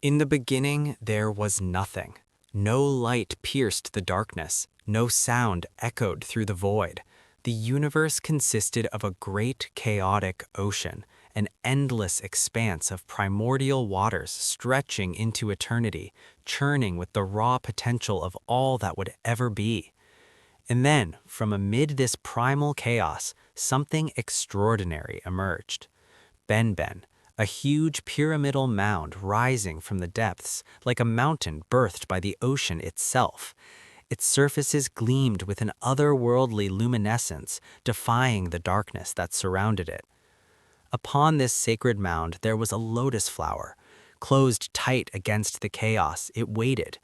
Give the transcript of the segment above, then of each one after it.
In the beginning there was nothing. No light pierced the darkness, no sound echoed through the void. The universe consisted of a great chaotic ocean, an endless expanse of primordial waters stretching into eternity, churning with the raw potential of all that would ever be. And then, from amid this primal chaos, something extraordinary emerged. Benben, a huge pyramidal mound rising from the depths, like a mountain birthed by the ocean itself. Its surfaces gleamed with an otherworldly luminescence, defying the darkness that surrounded it. Upon this sacred mound there was a lotus flower. Closed tight against the chaos, it waited,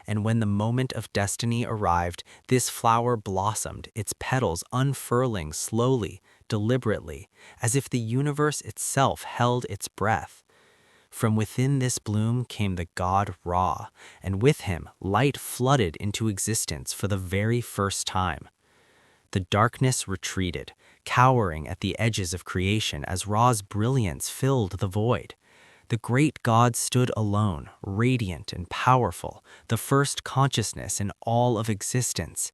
and when the moment of destiny arrived, this flower blossomed, its petals unfurling slowly, deliberately, as if the universe itself held its breath. From within this bloom came the god Ra, and with him light flooded into existence for the very first time. The darkness retreated, cowering at the edges of creation as Ra's brilliance filled the void. The great god stood alone, radiant and powerful, the first consciousness in all of existence.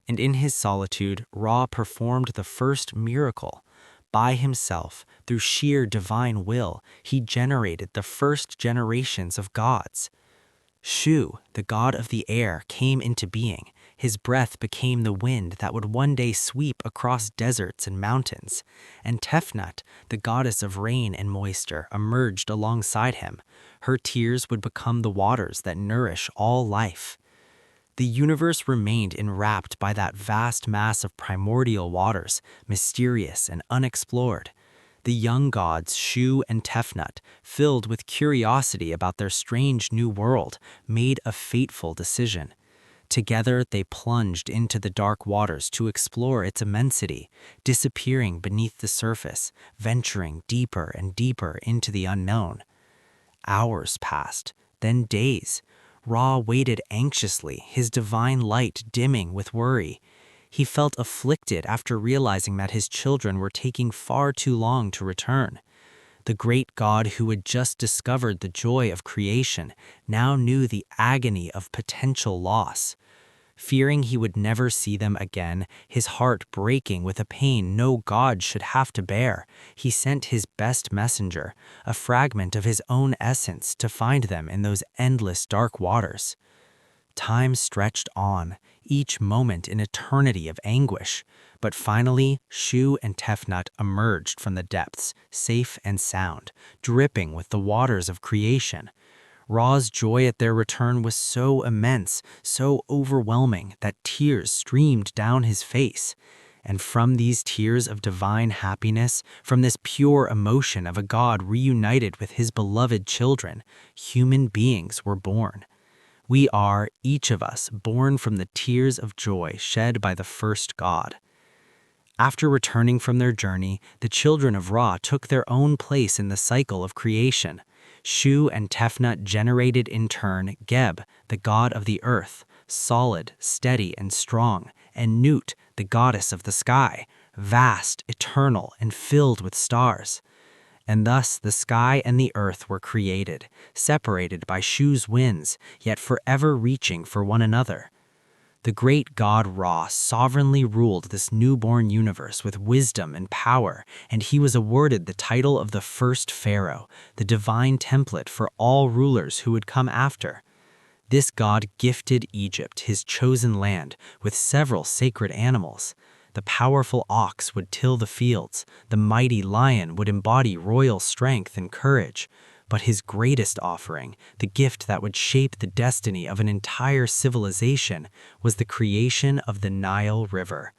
And in his solitude, Ra performed the first miracle. By himself, through sheer divine will, he generated the first generations of gods. Shu, the god of the air, came into being. His breath became the wind that would one day sweep across deserts and mountains. And Tefnut, the goddess of rain and moisture, emerged alongside him. Her tears would become the waters that nourish all life. The universe remained enwrapped by that vast mass of primordial waters, mysterious and unexplored. The young gods Shu and Tefnut, filled with curiosity about their strange new world, made a fateful decision. Together they plunged into the dark waters to explore its immensity, disappearing beneath the surface, venturing deeper and deeper into the unknown. Hours passed, then days. Ra waited anxiously, his divine light dimming with worry. He felt afflicted after realizing that his children were taking far too long to return. The great god who had just discovered the joy of creation now knew the agony of potential loss. Fearing he would never see them again, his heart breaking with a pain no god should have to bear, he sent his best messenger, a fragment of his own essence, to find them in those endless dark waters. Time stretched on, each moment an eternity of anguish, but finally Shu and Tefnut emerged from the depths, safe and sound, dripping with the waters of creation. Ra's joy at their return was so immense, so overwhelming, that tears streamed down his face. And from these tears of divine happiness, from this pure emotion of a god reunited with his beloved children, human beings were born. We are, each of us, born from the tears of joy shed by the first god. After returning from their journey, the children of Ra took their own place in the cycle of creation. Shu and Tefnut generated in turn Geb, the god of the earth, solid, steady, and strong, and Nut, the goddess of the sky, vast, eternal, and filled with stars. And thus the sky and the earth were created, separated by Shu's winds, yet forever reaching for one another. The great god Ra sovereignly ruled this newborn universe with wisdom and power, and he was awarded the title of the first pharaoh, the divine template for all rulers who would come after. This god gifted Egypt, his chosen land, with several sacred animals. The powerful ox would till the fields, the mighty lion would embody royal strength and courage. But his greatest offering, the gift that would shape the destiny of an entire civilization, was the creation of the Nile River.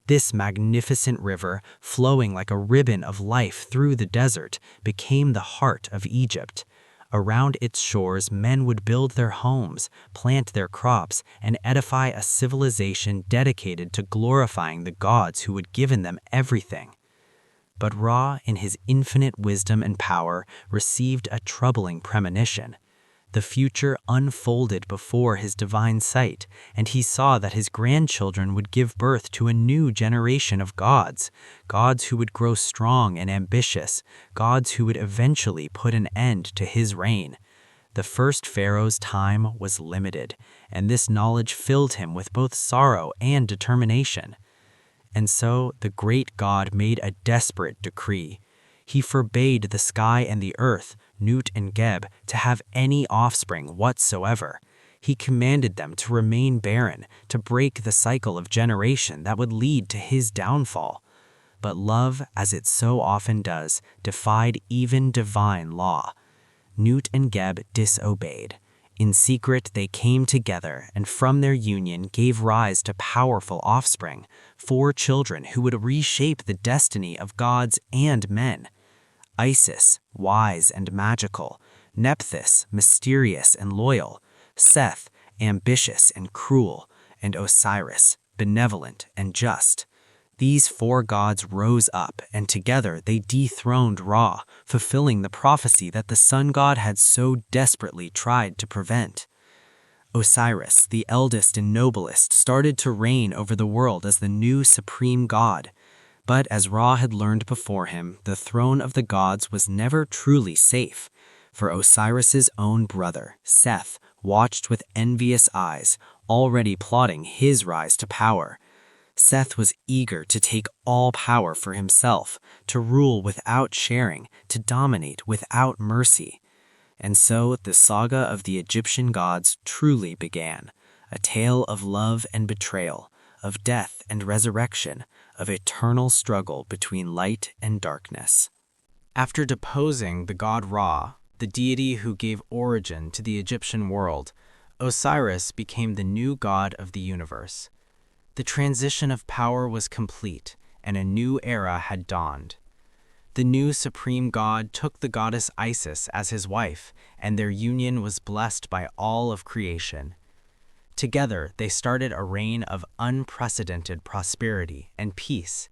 This magnificent river, flowing like a ribbon of life through the desert, became the heart of Egypt. Around its shores, men would build their homes, plant their crops, and edify a civilization dedicated to glorifying the gods who had given them everything. But Ra, in his infinite wisdom and power, received a troubling premonition. The future unfolded before his divine sight, and he saw that his grandchildren would give birth to a new generation of gods, gods who would grow strong and ambitious, gods who would eventually put an end to his reign. The first pharaoh's time was limited, and this knowledge filled him with both sorrow and determination. And so the great god made a desperate decree. He forbade the sky and the earth, Nut and Geb, to have any offspring whatsoever. He commanded them to remain barren, to break the cycle of generation that would lead to his downfall. But love, as it so often does, defied even divine law. Nut and Geb disobeyed. In secret they came together, and from their union gave rise to powerful offspring, 4 children who would reshape the destiny of gods and men. Isis, wise and magical; Nephthys, mysterious and loyal; Seth, ambitious and cruel; and Osiris, benevolent and just. These 4 gods rose up, and together they dethroned Ra, fulfilling the prophecy that the sun god had so desperately tried to prevent. Osiris, the eldest and noblest, started to reign over the world as the new supreme god. But as Ra had learned before him, the throne of the gods was never truly safe. For Osiris's own brother, Seth, watched with envious eyes, already plotting his rise to power. Seth was eager to take all power for himself, to rule without sharing, to dominate without mercy. And so the saga of the Egyptian gods truly began, a tale of love and betrayal, of death and resurrection, of eternal struggle between light and darkness. After deposing the god Ra, the deity who gave origin to the Egyptian world, Osiris became the new god of the universe. The transition of power was complete, and a new era had dawned. The new supreme god took the goddess Isis as his wife, and their union was blessed by all of creation. Together, they started a reign of unprecedented prosperity and peace.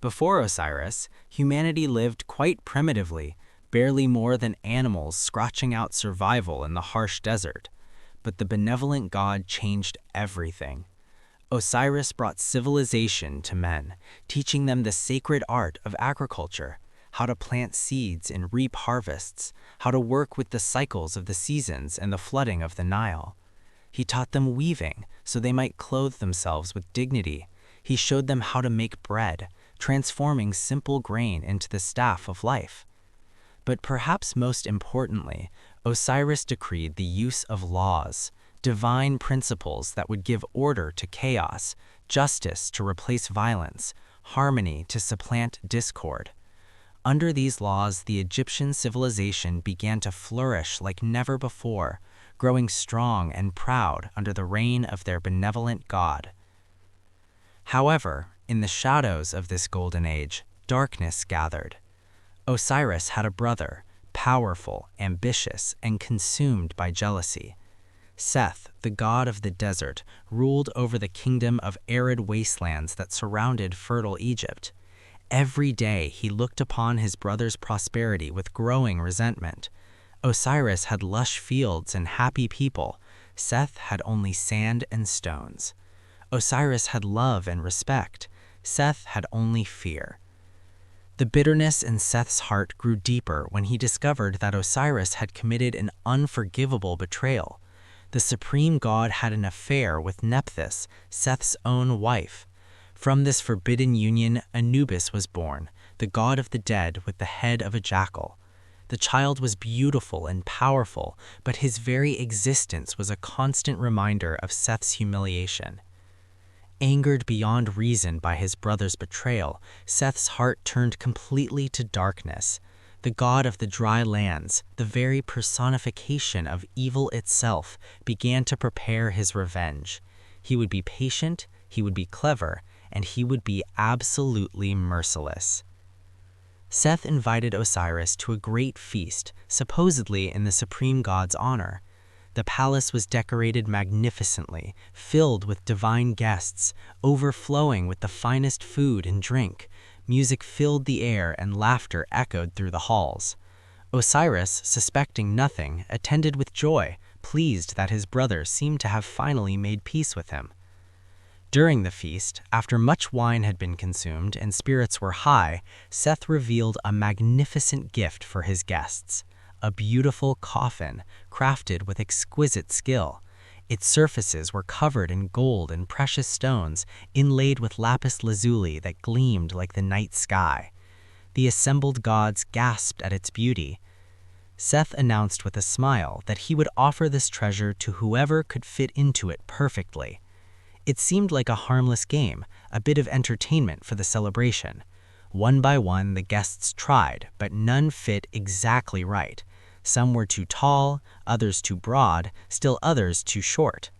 Before Osiris, humanity lived quite primitively, barely more than animals scratching out survival in the harsh desert. But the benevolent god changed everything. Osiris brought civilization to men, teaching them the sacred art of agriculture, how to plant seeds and reap harvests, how to work with the cycles of the seasons and the flooding of the Nile. He taught them weaving, so they might clothe themselves with dignity. He showed them how to make bread, transforming simple grain into the staff of life. But perhaps most importantly, Osiris decreed the use of laws, divine principles that would give order to chaos, justice to replace violence, harmony to supplant discord. Under these laws, the Egyptian civilization began to flourish like never before, growing strong and proud under the reign of their benevolent god. However, in the shadows of this golden age, darkness gathered. Osiris had a brother, powerful, ambitious, and consumed by jealousy. Seth, the god of the desert, ruled over the kingdom of arid wastelands that surrounded fertile Egypt. Every day he looked upon his brother's prosperity with growing resentment. Osiris had lush fields and happy people. Seth had only sand and stones. Osiris had love and respect. Seth had only fear. The bitterness in Seth's heart grew deeper when he discovered that Osiris had committed an unforgivable betrayal. The supreme god had an affair with Nephthys, Seth's own wife. From this forbidden union, Anubis was born, the god of the dead with the head of a jackal. The child was beautiful and powerful, but his very existence was a constant reminder of Seth's humiliation. Angered beyond reason by his brother's betrayal, Seth's heart turned completely to darkness. The god of the dry lands, the very personification of evil itself, began to prepare his revenge. He would be patient, he would be clever, and he would be absolutely merciless. Seth invited Osiris to a great feast, supposedly in the supreme god's honor. The palace was decorated magnificently, filled with divine guests, overflowing with the finest food and drink. Music filled the air and laughter echoed through the halls. Osiris, suspecting nothing, attended with joy, pleased that his brother seemed to have finally made peace with him. During the feast, after much wine had been consumed and spirits were high, Seth revealed a magnificent gift for his guests, a beautiful coffin crafted with exquisite skill. Its surfaces were covered in gold and precious stones, inlaid with lapis lazuli that gleamed like the night sky. The assembled gods gasped at its beauty. Seth announced with a smile that he would offer this treasure to whoever could fit into it perfectly. It seemed like a harmless game, a bit of entertainment for the celebration. One by one, the guests tried, but none fit exactly right. Some were too tall, others too broad, still others too short.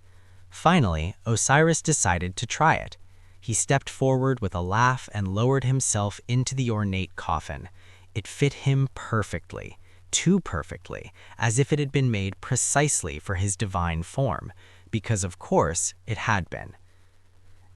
Finally, Osiris decided to try it. He stepped forward with a laugh and lowered himself into the ornate coffin. It fit him perfectly, too perfectly, as if it had been made precisely for his divine form, because of course it had been.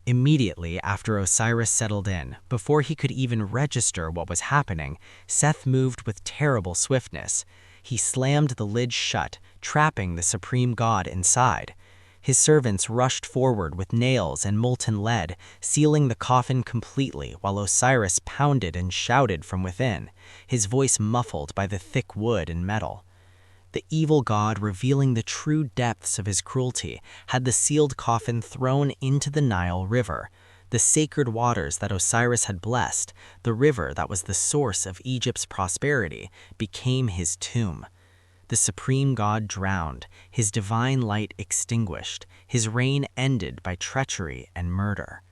Immediately after Osiris settled in, before he could even register what was happening, Seth moved with terrible swiftness. He slammed the lid shut, trapping the supreme god inside. His servants rushed forward with nails and molten lead, sealing the coffin completely while Osiris pounded and shouted from within, his voice muffled by the thick wood and metal. The evil god, revealing the true depths of his cruelty, had the sealed coffin thrown into the Nile River, the sacred waters that Osiris had blessed. The river that was the source of Egypt's prosperity became his tomb. The supreme god drowned, his divine light extinguished, his reign ended by treachery and murder.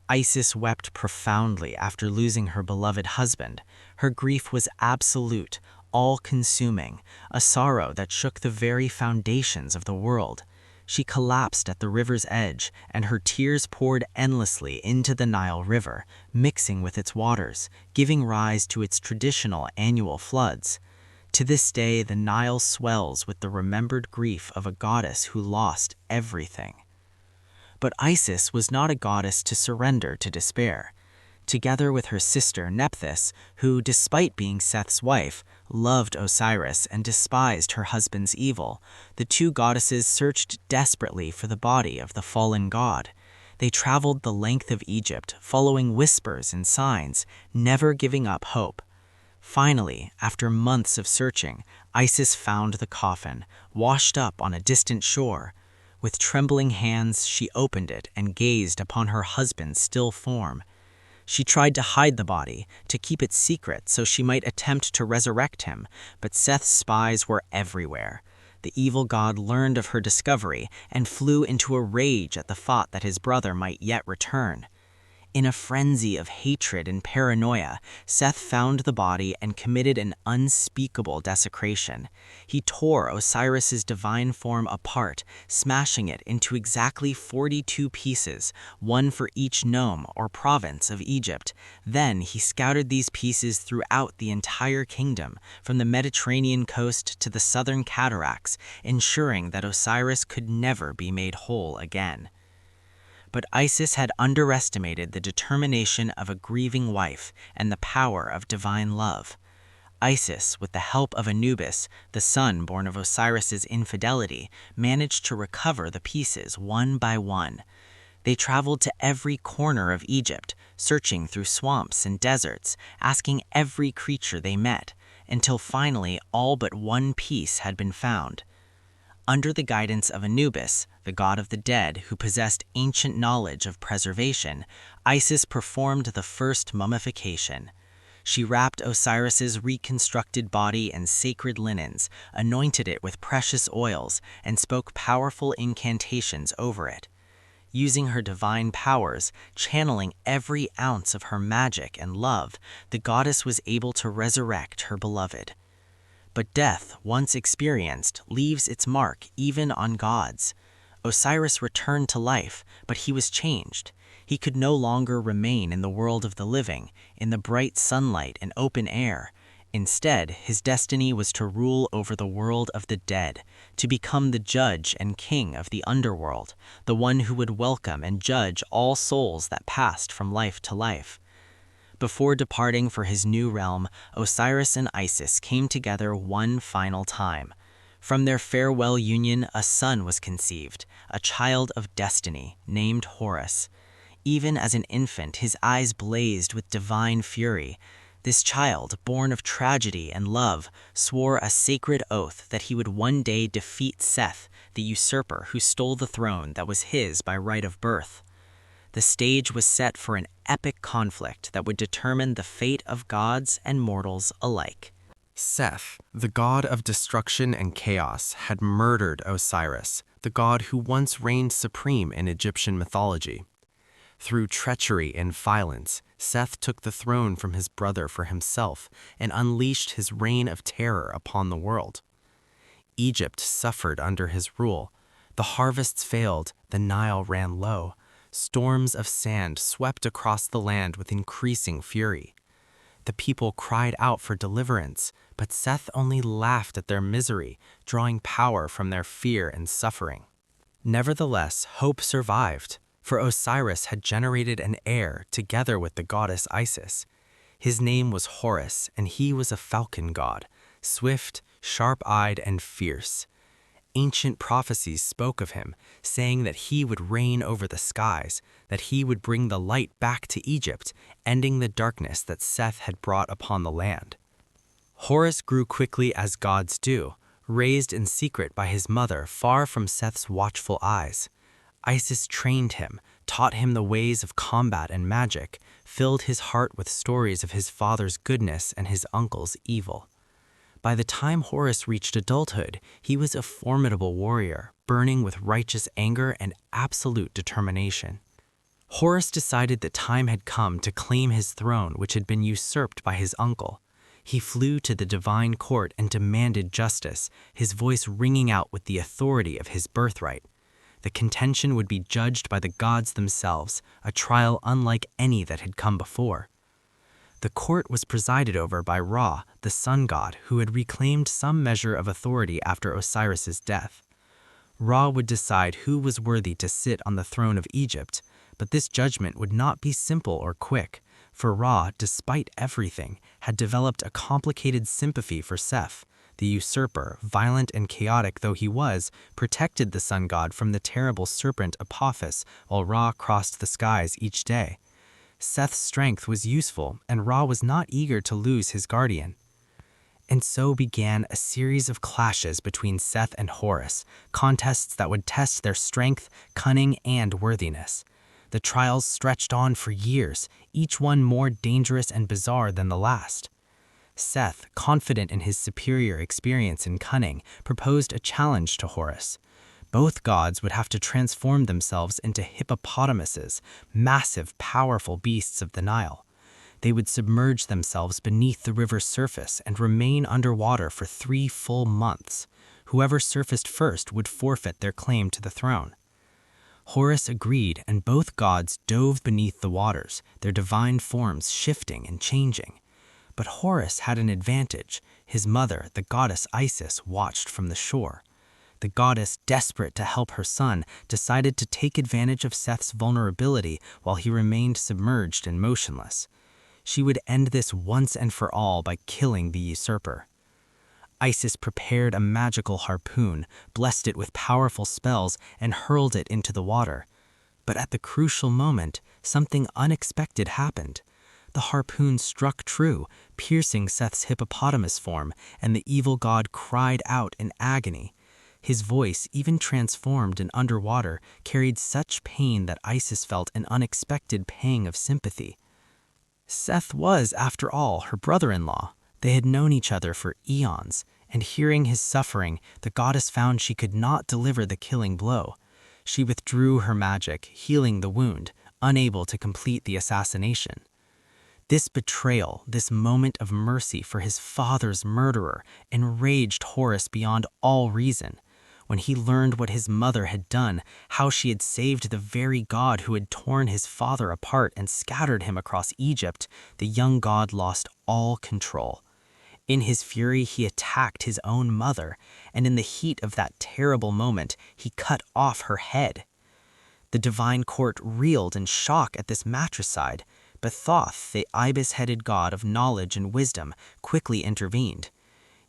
Isis wept profoundly after losing her beloved husband. Her grief was absolute, all-consuming, a sorrow that shook the very foundations of the world. She collapsed at the river's edge, and her tears poured endlessly into the Nile River, mixing with its waters, giving rise to its traditional annual floods. To this day, the Nile swells with the remembered grief of a goddess who lost everything. But Isis was not a goddess to surrender to despair. Together with her sister Nephthys, who, despite being Seth's wife, loved Osiris and despised her husband's evil, the two goddesses searched desperately for the body of the fallen god. They traveled the length of Egypt, following whispers and signs, never giving up hope. Finally, after months of searching, Isis found the coffin, washed up on a distant shore. With trembling hands, she opened it and gazed upon her husband's still form. She tried to hide the body, to keep it secret so she might attempt to resurrect him, but Seth's spies were everywhere. The evil god learned of her discovery and flew into a rage at the thought that his brother might yet return. In a frenzy of hatred and paranoia, Seth found the body and committed an unspeakable desecration. He tore Osiris's divine form apart, smashing it into exactly 42 pieces, one for each nome or province of Egypt. Then he scattered these pieces throughout the entire kingdom, from the Mediterranean coast to the southern cataracts, ensuring that Osiris could never be made whole again. But Isis had underestimated the determination of a grieving wife and the power of divine love. Isis, with the help of Anubis, the son born of Osiris's infidelity, managed to recover the pieces one by one. They traveled to every corner of Egypt, searching through swamps and deserts, asking every creature they met, until finally all but one piece had been found. Under the guidance of Anubis, the god of the dead who possessed ancient knowledge of preservation, Isis performed the first mummification. She wrapped Osiris's reconstructed body in sacred linens, anointed it with precious oils, and spoke powerful incantations over it. Using her divine powers, channeling every ounce of her magic and love, the goddess was able to resurrect her beloved. But death, once experienced, leaves its mark even on gods. Osiris returned to life, but he was changed. He could no longer remain in the world of the living, in the bright sunlight and open air. Instead, his destiny was to rule over the world of the dead, to become the judge and king of the underworld, the one who would welcome and judge all souls that passed from life to life. Before departing for his new realm, Osiris and Isis came together one final time. From their farewell union, a son was conceived, a child of destiny, named Horus. Even as an infant, his eyes blazed with divine fury. This child, born of tragedy and love, swore a sacred oath that he would one day defeat Seth, the usurper who stole the throne that was his by right of birth. The stage was set for an epic conflict that would determine the fate of gods and mortals alike. Seth, the god of destruction and chaos, had murdered Osiris, the god who once reigned supreme in Egyptian mythology. Through treachery and violence, Seth took the throne from his brother for himself and unleashed his reign of terror upon the world. Egypt suffered under his rule. The harvests failed, the Nile ran low. Storms of sand swept across the land with increasing fury. The people cried out for deliverance, but Seth only laughed at their misery, drawing power from their fear and suffering. Nevertheless, hope survived, for Osiris had generated an heir together with the goddess Isis. His name was Horus, and he was a falcon god, swift, sharp-eyed, and fierce. Ancient prophecies spoke of him, saying that he would reign over the skies, that he would bring the light back to Egypt, ending the darkness that Seth had brought upon the land. Horus grew quickly as gods do, raised in secret by his mother far from Seth's watchful eyes. Isis trained him, taught him the ways of combat and magic, filled his heart with stories of his father's goodness and his uncle's evil. By the time Horus reached adulthood, he was a formidable warrior, burning with righteous anger and absolute determination. Horus decided that time had come to claim his throne, which had been usurped by his uncle. He flew to the divine court and demanded justice, his voice ringing out with the authority of his birthright. The contention would be judged by the gods themselves, a trial unlike any that had come before. The court was presided over by Ra, the sun god, who had reclaimed some measure of authority after Osiris's death. Ra would decide who was worthy to sit on the throne of Egypt, but this judgment would not be simple or quick, for Ra, despite everything, had developed a complicated sympathy for Seth. The usurper, violent and chaotic though he was, protected the sun god from the terrible serpent Apophis while Ra crossed the skies each day. Seth's strength was useful, and Ra was not eager to lose his guardian. And so began a series of clashes between Seth and Horus, contests that would test their strength, cunning, and worthiness. The trials stretched on for years, each one more dangerous and bizarre than the last. Seth, confident in his superior experience and cunning, proposed a challenge to Horus. Both gods would have to transform themselves into hippopotamuses, massive, powerful beasts of the Nile. They would submerge themselves beneath the river's surface and remain underwater for 3 full months. Whoever surfaced first would forfeit their claim to the throne. Horus agreed, and both gods dove beneath the waters, their divine forms shifting and changing. But Horus had an advantage. His mother, the goddess Isis, watched from the shore. The goddess, desperate to help her son, decided to take advantage of Seth's vulnerability while he remained submerged and motionless. She would end this once and for all by killing the usurper. Isis prepared a magical harpoon, blessed it with powerful spells, and hurled it into the water. But at the crucial moment, something unexpected happened. The harpoon struck true, piercing Seth's hippopotamus form, and the evil god cried out in agony. His voice, even transformed and underwater, carried such pain that Isis felt an unexpected pang of sympathy. Seth was, after all, her brother-in-law. They had known each other for eons, and hearing his suffering, the goddess found she could not deliver the killing blow. She withdrew her magic, healing the wound, unable to complete the assassination. This betrayal, this moment of mercy for his father's murderer, enraged Horus beyond all reason. When he learned what his mother had done, how she had saved the very god who had torn his father apart and scattered him across Egypt, the young god lost all control. In his fury, he attacked his own mother, and in the heat of that terrible moment, he cut off her head. The divine court reeled in shock at this matricide, but Thoth, the ibis-headed god of knowledge and wisdom, quickly intervened.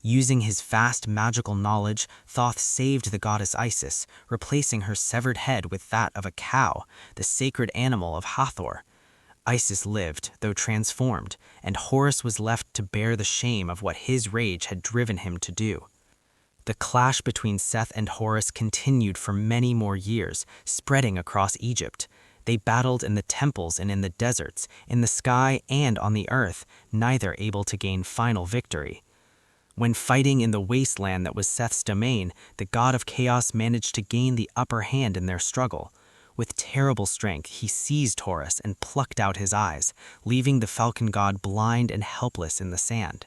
Using his vast magical knowledge, Thoth saved the goddess Isis, replacing her severed head with that of a cow, the sacred animal of Hathor. Isis lived, though transformed, and Horus was left to bear the shame of what his rage had driven him to do. The clash between Seth and Horus continued for many more years, spreading across Egypt. They battled in the temples and in the deserts, in the sky and on the earth, neither able to gain final victory. When fighting in the wasteland that was Seth's domain, the god of chaos managed to gain the upper hand in their struggle. With terrible strength, he seized Horus and plucked out his eyes, leaving the falcon god blind and helpless in the sand.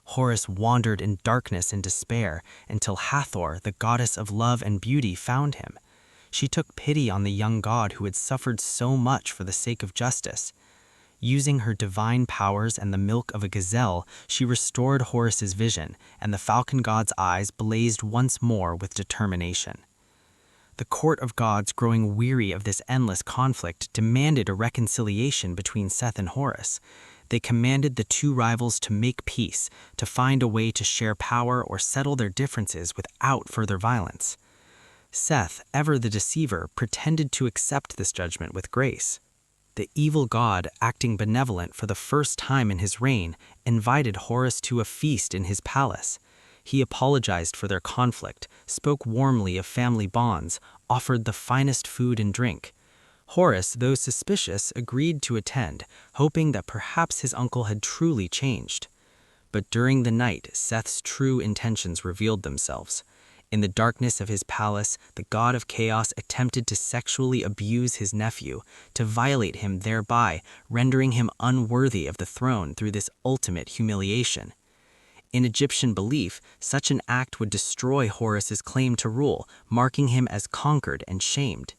Horus wandered in darkness and despair until Hathor, the goddess of love and beauty, found him. She took pity on the young god who had suffered so much for the sake of justice. Using her divine powers and the milk of a gazelle, she restored Horus's vision, and the falcon god's eyes blazed once more with determination. The court of gods, growing weary of this endless conflict, demanded a reconciliation between Seth and Horus. They commanded the two rivals to make peace, to find a way to share power or settle their differences without further violence. Seth, ever the deceiver, pretended to accept this judgment with grace. The evil god, acting benevolent for the first time in his reign, invited Horus to a feast in his palace. He apologized for their conflict, spoke warmly of family bonds, offered the finest food and drink. Horus, though suspicious, agreed to attend, hoping that perhaps his uncle had truly changed. But during the night, Seth's true intentions revealed themselves. In the darkness of his palace, the god of chaos attempted to sexually abuse his nephew, to violate him, thereby rendering him unworthy of the throne through this ultimate humiliation. In Egyptian belief, such an act would destroy Horus's claim to rule, marking him as conquered and shamed.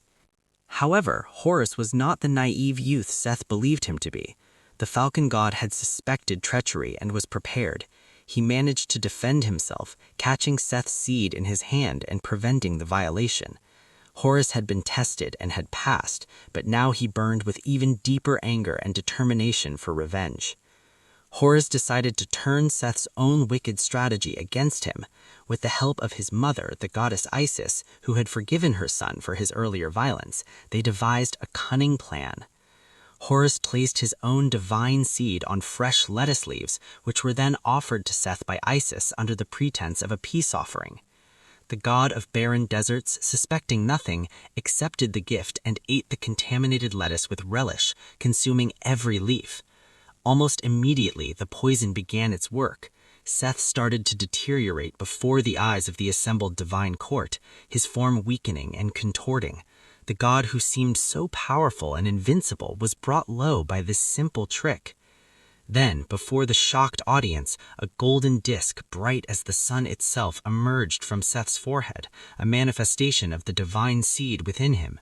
However, Horus was not the naive youth Seth believed him to be. The falcon god had suspected treachery and was prepared. He managed to defend himself, catching Seth's seed in his hand and preventing the violation. Horus had been tested and had passed, but now he burned with even deeper anger and determination for revenge. Horus decided to turn Seth's own wicked strategy against him. With the help of his mother, the goddess Isis, who had forgiven her son for his earlier violence, they devised a cunning plan. Horus placed his own divine seed on fresh lettuce leaves, which were then offered to Seth by Isis under the pretense of a peace offering. The god of barren deserts, suspecting nothing, accepted the gift and ate the contaminated lettuce with relish, consuming every leaf. Almost immediately, the poison began its work. Seth started to deteriorate before the eyes of the assembled divine court, his form weakening and contorting. The god who seemed so powerful and invincible was brought low by this simple trick. Then, before the shocked audience, a golden disc, bright as the sun itself, emerged from Seth's forehead, a manifestation of the divine seed within him.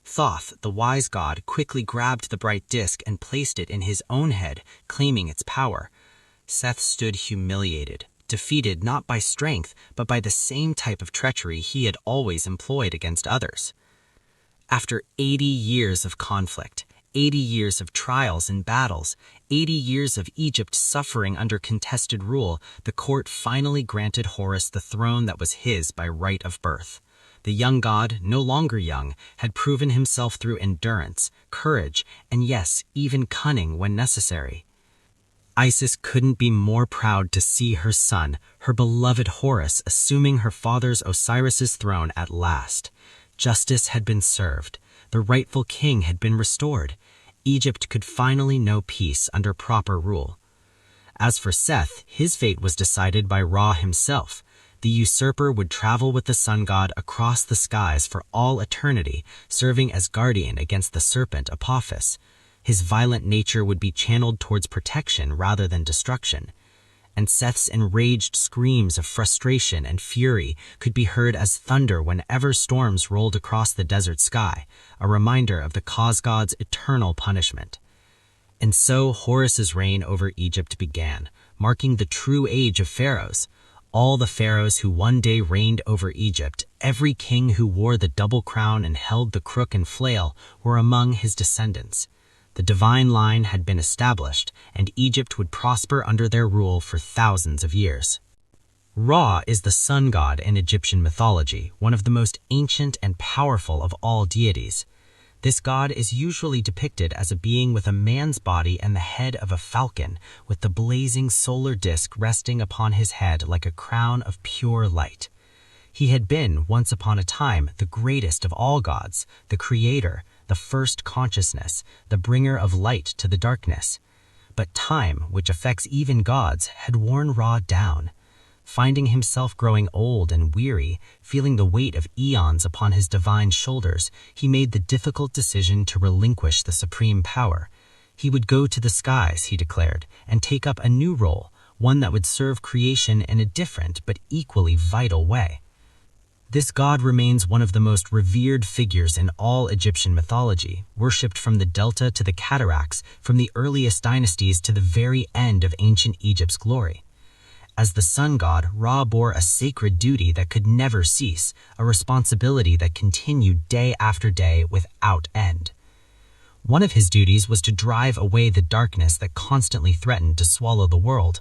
Thoth, the wise god, quickly grabbed the bright disc and placed it in his own head, claiming its power. Seth stood humiliated, defeated not by strength, but by the same type of treachery he had always employed against others. After 80 years of conflict, 80 years of trials and battles, 80 years of Egypt suffering under contested rule, the court finally granted Horus the throne that was his by right of birth. The young god, no longer young, had proven himself through endurance, courage, and yes, even cunning when necessary. Isis couldn't be more proud to see her son, her beloved Horus, assuming her father's Osiris's throne at last. Justice had been served. The rightful king had been restored. Egypt could finally know peace under proper rule. As for Seth, his fate was decided by Ra himself. The usurper would travel with the sun god across the skies for all eternity, serving as guardian against the serpent Apophis. His violent nature would be channeled towards protection rather than destruction. And Seth's enraged screams of frustration and fury could be heard as thunder whenever storms rolled across the desert sky, a reminder of the cause god's eternal punishment. And so Horus's reign over Egypt began, marking the true age of pharaohs. All the pharaohs who one day reigned over Egypt, every king who wore the double crown and held the crook and flail, were among his descendants. The divine line had been established, and Egypt would prosper under their rule for thousands of years. Ra is the sun god in Egyptian mythology, one of the most ancient and powerful of all deities. This god is usually depicted as a being with a man's body and the head of a falcon, with the blazing solar disk resting upon his head like a crown of pure light. He had been, once upon a time, the greatest of all gods, the creator, the first consciousness, the bringer of light to the darkness. But time, which affects even gods, had worn Ra down. Finding himself growing old and weary, feeling the weight of eons upon his divine shoulders, he made the difficult decision to relinquish the supreme power. He would go to the skies, he declared, and take up a new role, one that would serve creation in a different but equally vital way. This god remains one of the most revered figures in all Egyptian mythology, worshipped from the Delta to the Cataracts, from the earliest dynasties to the very end of ancient Egypt's glory. As the sun god, Ra bore a sacred duty that could never cease, a responsibility that continued day after day without end. One of his duties was to drive away the darkness that constantly threatened to swallow the world.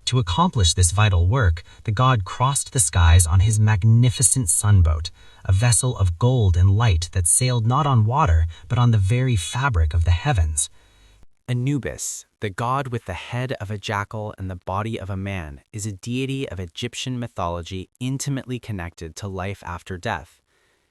To accomplish this vital work, the god crossed the skies on his magnificent sunboat, a vessel of gold and light that sailed not on water, but on the very fabric of the heavens. Anubis, the god with the head of a jackal and the body of a man, is a deity of Egyptian mythology intimately connected to life after death.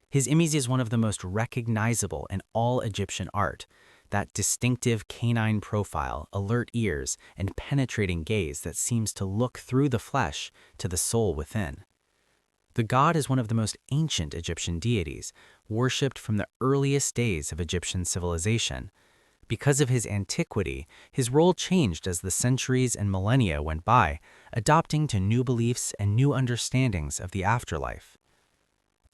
His image is one of the most recognizable in all Egyptian art, that distinctive canine profile, alert ears, and penetrating gaze that seems to look through the flesh to the soul within. The god is one of the most ancient Egyptian deities, worshipped from the earliest days of Egyptian civilization. Because of his antiquity, his role changed as the centuries and millennia went by, adopting to new beliefs and new understandings of the afterlife.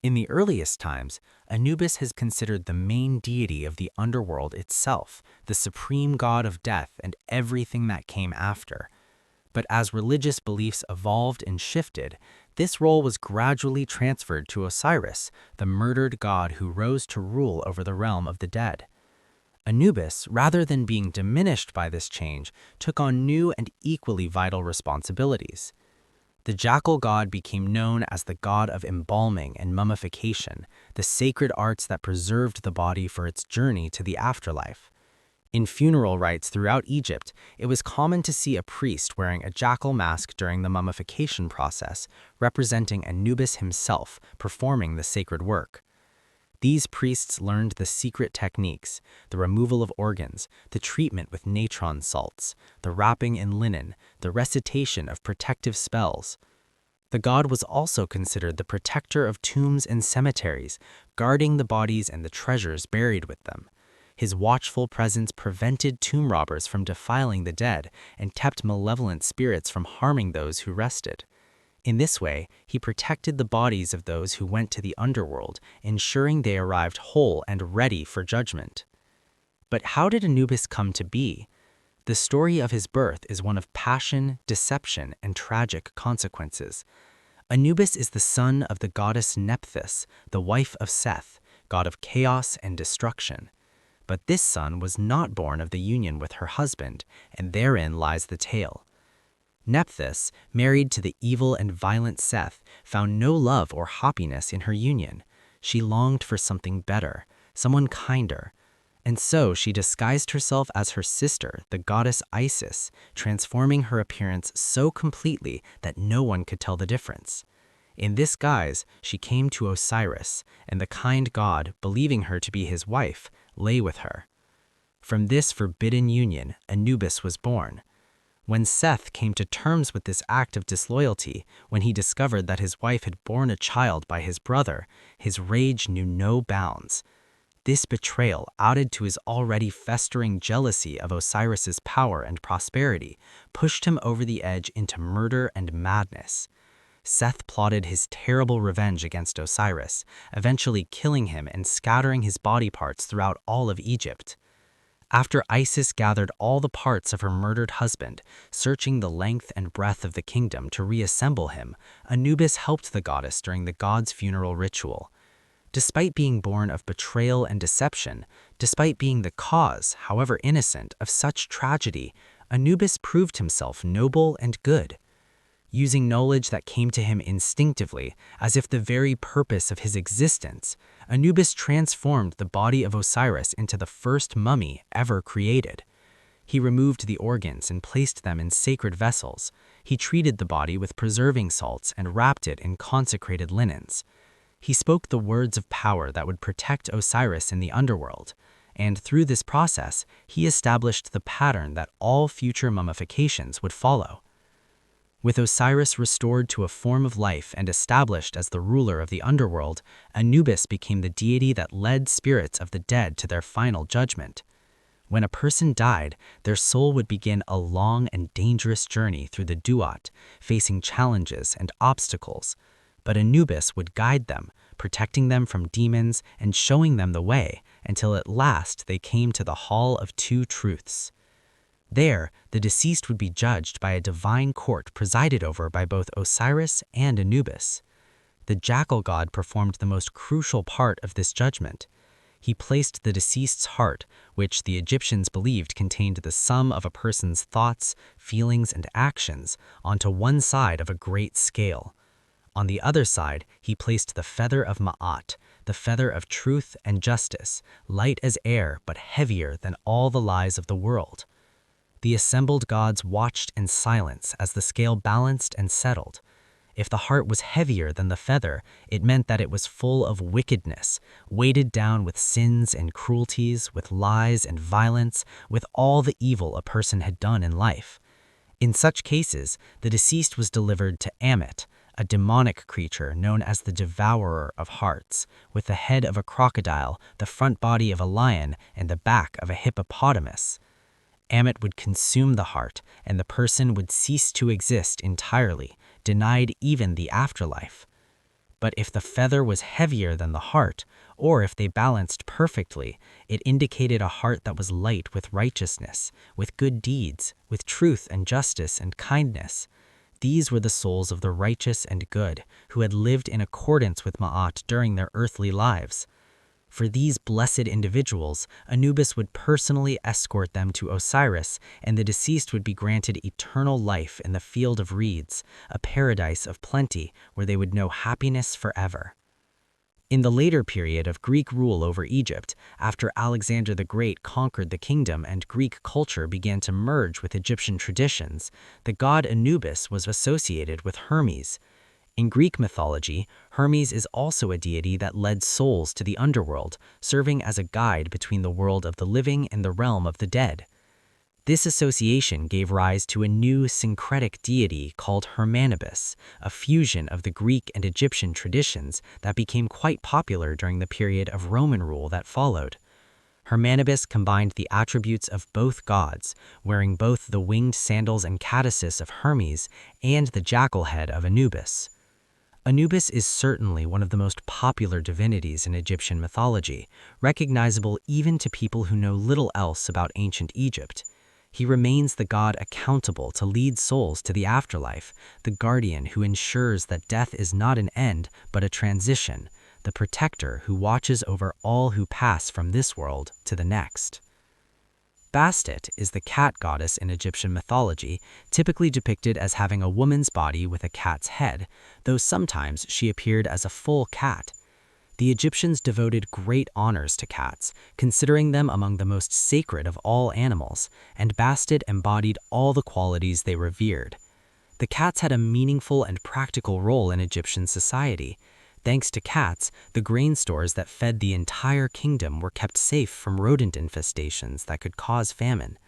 In the earliest times, Anubis is considered the main deity of the underworld itself, the supreme god of death and everything that came after. But as religious beliefs evolved and shifted, this role was gradually transferred to Osiris, the murdered god who rose to rule over the realm of the dead. Anubis, rather than being diminished by this change, took on new and equally vital responsibilities. The jackal god became known as the god of embalming and mummification, the sacred arts that preserved the body for its journey to the afterlife. In funeral rites throughout Egypt, it was common to see a priest wearing a jackal mask during the mummification process, representing Anubis himself performing the sacred work. These priests learned the secret techniques, the removal of organs, the treatment with natron salts, the wrapping in linen, the recitation of protective spells. The god was also considered the protector of tombs and cemeteries, guarding the bodies and the treasures buried with them. His watchful presence prevented tomb robbers from defiling the dead and kept malevolent spirits from harming those who rested. In this way, he protected the bodies of those who went to the underworld, ensuring they arrived whole and ready for judgment. But how did Anubis come to be? The story of his birth is one of passion, deception, and tragic consequences. Anubis is the son of the goddess Nephthys, the wife of Seth, god of chaos and destruction. But this son was not born of the union with her husband, and therein lies the tale. Nephthys, married to the evil and violent Seth, found no love or happiness in her union. She longed for something better, someone kinder. And so she disguised herself as her sister, the goddess Isis, transforming her appearance so completely that no one could tell the difference. In this guise, she came to Osiris, and the kind god, believing her to be his wife, lay with her. From this forbidden union, Anubis was born. When Seth came to terms with this act of disloyalty, when he discovered that his wife had borne a child by his brother, his rage knew no bounds. This betrayal, added to his already festering jealousy of Osiris's power and prosperity, pushed him over the edge into murder and madness. Seth plotted his terrible revenge against Osiris, eventually killing him and scattering his body parts throughout all of Egypt. After Isis gathered all the parts of her murdered husband, searching the length and breadth of the kingdom to reassemble him, Anubis helped the goddess during the god's funeral ritual. Despite being born of betrayal and deception, despite being the cause, however innocent, of such tragedy, Anubis proved himself noble and good. Using knowledge that came to him instinctively, as if the very purpose of his existence, Anubis transformed the body of Osiris into the first mummy ever created. He removed the organs and placed them in sacred vessels. He treated the body with preserving salts and wrapped it in consecrated linens. He spoke the words of power that would protect Osiris in the underworld, and through this process, he established the pattern that all future mummifications would follow. With Osiris restored to a form of life and established as the ruler of the underworld, Anubis became the deity that led spirits of the dead to their final judgment. When a person died, their soul would begin a long and dangerous journey through the Duat, facing challenges and obstacles. But Anubis would guide them, protecting them from demons and showing them the way, until at last they came to the Hall of Two Truths. There, the deceased would be judged by a divine court presided over by both Osiris and Anubis. The jackal god performed the most crucial part of this judgment. He placed the deceased's heart, which the Egyptians believed contained the sum of a person's thoughts, feelings, and actions, onto one side of a great scale. On the other side, he placed the feather of Ma'at, the feather of truth and justice, light as air but heavier than all the lies of the world. The assembled gods watched in silence as the scale balanced and settled. If the heart was heavier than the feather, it meant that it was full of wickedness, weighted down with sins and cruelties, with lies and violence, with all the evil a person had done in life. In such cases, the deceased was delivered to Ammit, a demonic creature known as the devourer of hearts, with the head of a crocodile, the front body of a lion, and the back of a hippopotamus. Ammit would consume the heart, and the person would cease to exist entirely, denied even the afterlife. But if the feather was heavier than the heart, or if they balanced perfectly, it indicated a heart that was light with righteousness, with good deeds, with truth and justice and kindness. These were the souls of the righteous and good, who had lived in accordance with Ma'at during their earthly lives. For these blessed individuals, Anubis would personally escort them to Osiris, and the deceased would be granted eternal life in the field of reeds, a paradise of plenty where they would know happiness forever. In the later period of Greek rule over Egypt, after Alexander the Great conquered the kingdom and Greek culture began to merge with Egyptian traditions, the god Anubis was associated with Hermes. In Greek mythology, Hermes is also a deity that led souls to the underworld, serving as a guide between the world of the living and the realm of the dead. This association gave rise to a new syncretic deity called Hermanibus, a fusion of the Greek and Egyptian traditions that became quite popular during the period of Roman rule that followed. Hermanibus combined the attributes of both gods, wearing both the winged sandals and catasis of Hermes and the jackal head of Anubis. Anubis is certainly one of the most popular divinities in Egyptian mythology, recognizable even to people who know little else about ancient Egypt. He remains the god accountable to lead souls to the afterlife, the guardian who ensures that death is not an end but a transition, the protector who watches over all who pass from this world to the next. Bastet is the cat goddess in Egyptian mythology, typically depicted as having a woman's body with a cat's head, though sometimes she appeared as a full cat. The Egyptians devoted great honors to cats, considering them among the most sacred of all animals, and Bastet embodied all the qualities they revered. The cats had a meaningful and practical role in Egyptian society. Thanks to cats, the grain stores that fed the entire kingdom were kept safe from rodent infestations that could cause famine.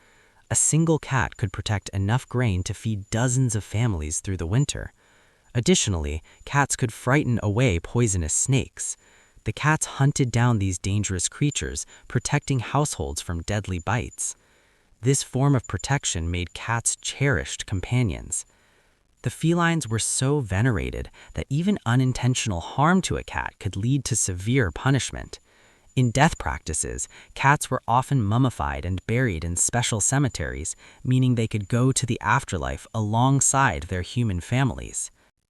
A single cat could protect enough grain to feed dozens of families through the winter. Additionally, cats could frighten away poisonous snakes. The cats hunted down these dangerous creatures, protecting households from deadly bites. This form of protection made cats cherished companions. The felines were so venerated that even unintentional harm to a cat could lead to severe punishment. In death practices, cats were often mummified and buried in special cemeteries, meaning they could go to the afterlife alongside their human families.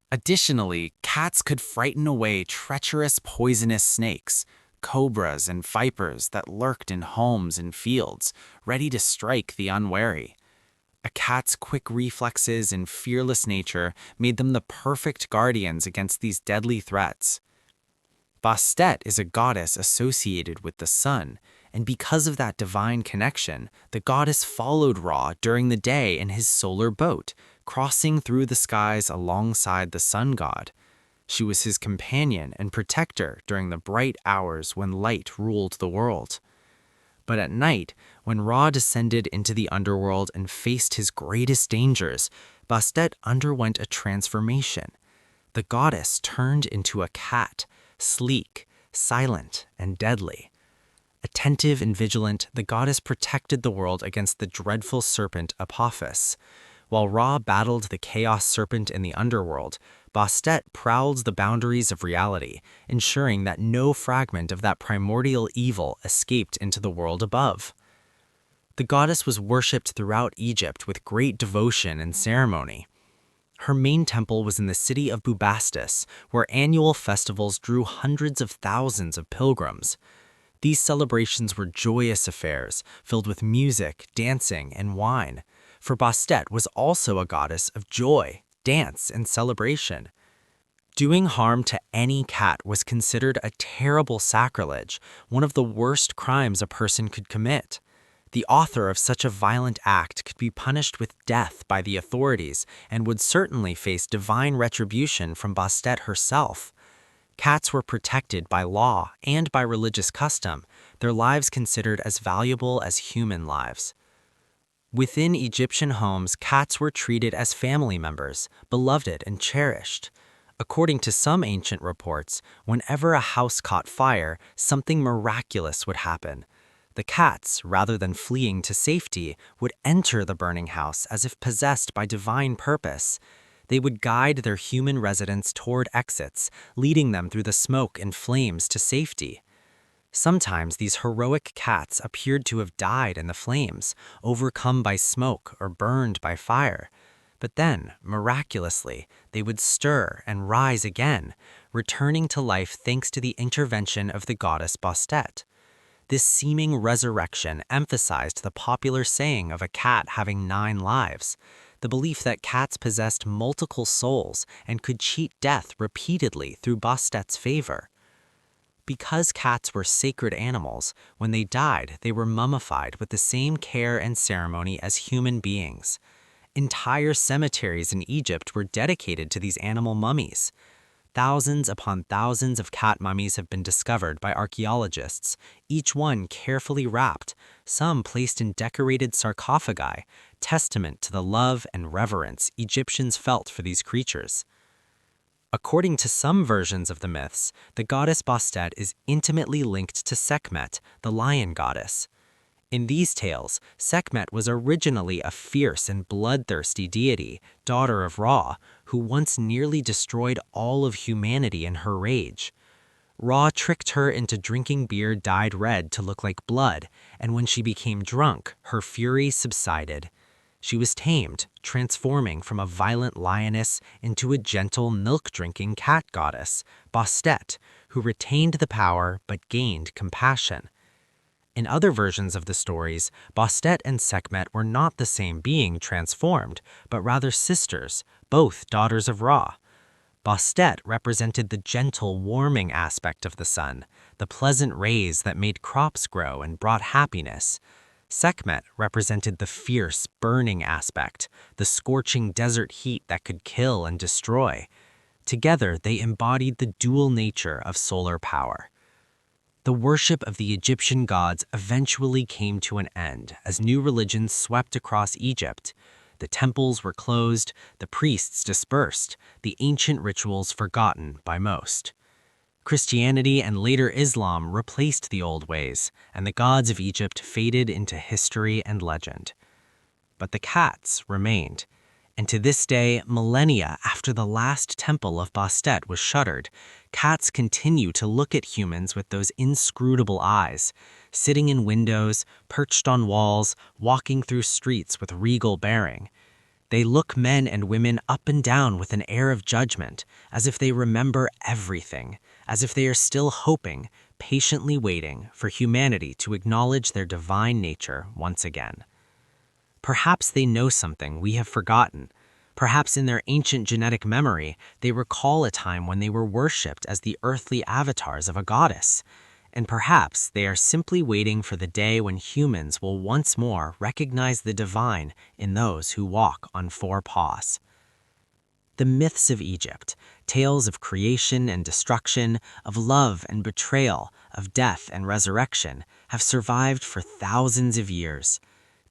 Additionally, cats could frighten away treacherous poisonous snakes, cobras, and vipers that lurked in homes and fields, ready to strike the unwary. A cat's quick reflexes and fearless nature made them the perfect guardians against these deadly threats. Bastet is a goddess associated with the sun, and because of that divine connection, the goddess followed Ra during the day in his solar boat, crossing through the skies alongside the sun god. She was his companion and protector during the bright hours when light ruled the world. But at night, when Ra descended into the underworld and faced his greatest dangers, Bastet underwent a transformation. The goddess turned into a cat, sleek, silent, and deadly. Attentive and vigilant, the goddess protected the world against the dreadful serpent Apophis. While Ra battled the chaos serpent in the underworld, Bastet prowled the boundaries of reality, ensuring that no fragment of that primordial evil escaped into the world above. The goddess was worshipped throughout Egypt with great devotion and ceremony. Her main temple was in the city of Bubastis, where annual festivals drew hundreds of thousands of pilgrims. These celebrations were joyous affairs, filled with music, dancing, and wine. For Bastet was also a goddess of joy, dance, and celebration. Doing harm to any cat was considered a terrible sacrilege, one of the worst crimes a person could commit. The author of such a violent act could be punished with death by the authorities and would certainly face divine retribution from Bastet herself. Cats were protected by law and by religious custom, their lives considered as valuable as human lives. Within Egyptian homes, cats were treated as family members, beloved and cherished. According to some ancient reports, whenever a house caught fire, something miraculous would happen. The cats, rather than fleeing to safety, would enter the burning house as if possessed by divine purpose. They would guide their human residents toward exits, leading them through the smoke and flames to safety. Sometimes these heroic cats appeared to have died in the flames, overcome by smoke or burned by fire. But then, miraculously, they would stir and rise again, returning to life thanks to the intervention of the goddess Bastet. This seeming resurrection emphasized the popular saying of a cat having 9 lives, the belief that cats possessed multiple souls and could cheat death repeatedly through Bastet's favor. Because cats were sacred animals, when they died, they were mummified with the same care and ceremony as human beings. Entire cemeteries in Egypt were dedicated to these animal mummies. Thousands upon thousands of cat mummies have been discovered by archaeologists, each one carefully wrapped, some placed in decorated sarcophagi, testament to the love and reverence Egyptians felt for these creatures. According to some versions of the myths, the goddess Bastet is intimately linked to Sekhmet, the lion goddess. In these tales, Sekhmet was originally a fierce and bloodthirsty deity, daughter of Ra, who once nearly destroyed all of humanity in her rage. Ra tricked her into drinking beer dyed red to look like blood, and when she became drunk, her fury subsided. She was tamed, transforming from a violent lioness into a gentle milk-drinking cat goddess, Bastet, who retained the power but gained compassion. In other versions of the stories, Bastet and Sekhmet were not the same being transformed, but rather sisters, both daughters of Ra. Bastet represented the gentle, warming aspect of the sun, the pleasant rays that made crops grow and brought happiness. Sekhmet represented the fierce, burning aspect, the scorching desert heat that could kill and destroy. Together, they embodied the dual nature of solar power. The worship of the Egyptian gods eventually came to an end as new religions swept across Egypt. The temples were closed, the priests dispersed, the ancient rituals forgotten by most. Christianity and later Islam replaced the old ways, and the gods of Egypt faded into history and legend. But the cats remained, and to this day, millennia after the last temple of Bastet was shuttered, cats continue to look at humans with those inscrutable eyes, sitting in windows, perched on walls, walking through streets with regal bearing. They look men and women up and down with an air of judgment, as if they remember everything, as if they are still hoping, patiently waiting for humanity to acknowledge their divine nature once again. Perhaps they know something we have forgotten. Perhaps in their ancient genetic memory, they recall a time when they were worshipped as the earthly avatars of a goddess. And perhaps they are simply waiting for the day when humans will once more recognize the divine in those who walk on four paws. The myths of Egypt, tales of creation and destruction, of love and betrayal, of death and resurrection, have survived for thousands of years.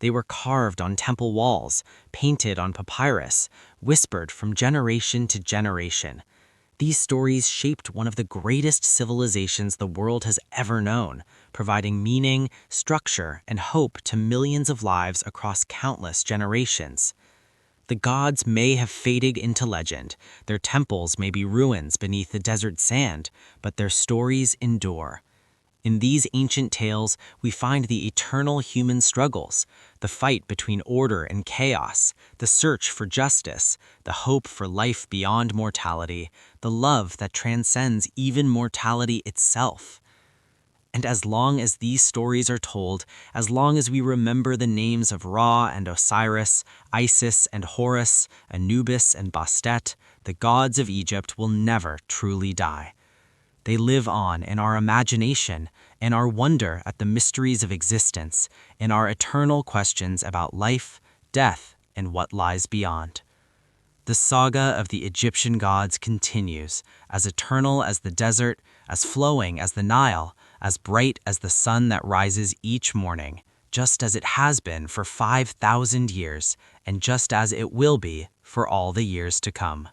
They were carved on temple walls, painted on papyrus, whispered from generation to generation. These stories shaped one of the greatest civilizations the world has ever known, providing meaning, structure, and hope to millions of lives across countless generations. The gods may have faded into legend, their temples may be ruins beneath the desert sand, but their stories endure. In these ancient tales, we find the eternal human struggles, the fight between order and chaos, the search for justice, the hope for life beyond mortality, the love that transcends even mortality itself. And as long as these stories are told, as long as we remember the names of Ra and Osiris, Isis and Horus, Anubis and Bastet, the gods of Egypt will never truly die. They live on in our imagination, in our wonder at the mysteries of existence, in our eternal questions about life, death, and what lies beyond. The saga of the Egyptian gods continues, as eternal as the desert, as flowing as the Nile, as bright as the sun that rises each morning, just as it has been for 5,000 years, and just as it will be for all the years to come.